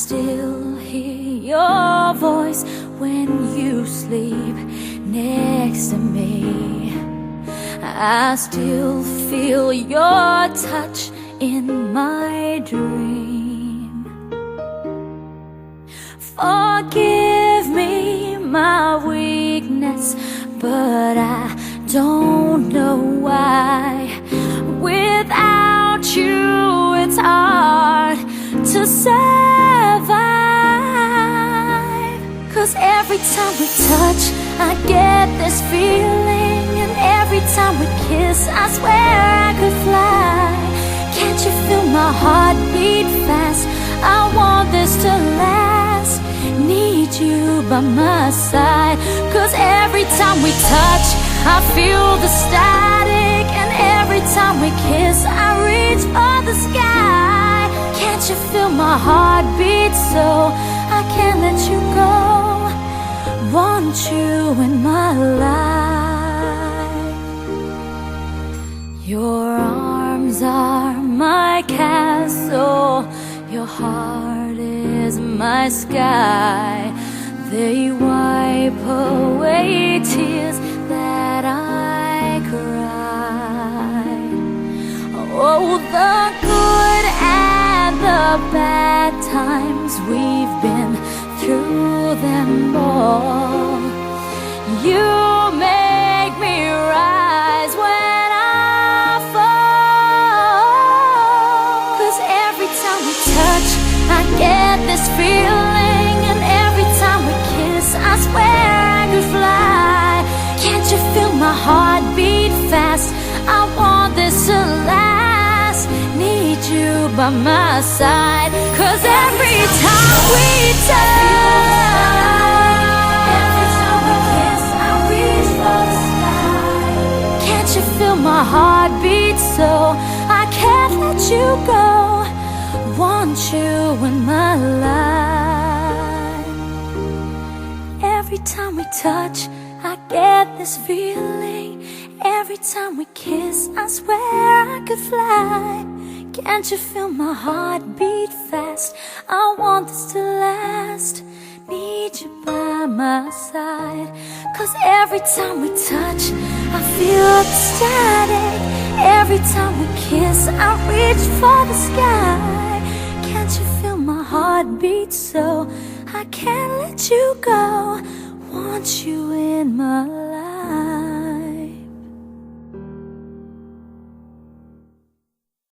still hear your voice when you sleep next to me. I still feel your touch in my dream. Forgive me my weakness, but I don't know why. Without you, it's hard to survive. 'Cause every time we touch, I get this feeling, and every time we kiss, I swear I could fly. Can't you feel my heart beat fast? I want this to last. Need you by my side. 'Cause every time we touch, I feel the static, and every time we kiss, I reach for the sky. Can't you feel my heart beat so I can't let you go? Want you in my life. Your arms are my castle, your heart is my sky. They wipe away tears that I cried. Oh, the good and the bad times, we've been through them all. You make me rise when I fall. 'Cause every time we touch, I get this feeling, and every time we kiss, I swear I could fly. Can't you feel my heart beat fast? I want this to last. Need you by my side. 'Cause every time we touch, every time we kiss, I reach for the sky. Can't you feel my heart beat so I can't let you go? Want you in my life. Every time we touch, I get this feeling. Every time we kiss, I swear I could fly. Can't you feel my heart beat fast? I want this to last. Need you by my side. 'Cause every time we touch, I feel the static. Every time we kiss, I reach for the sky. Can't you feel my heart beat so I can't let you go? Want you in my life.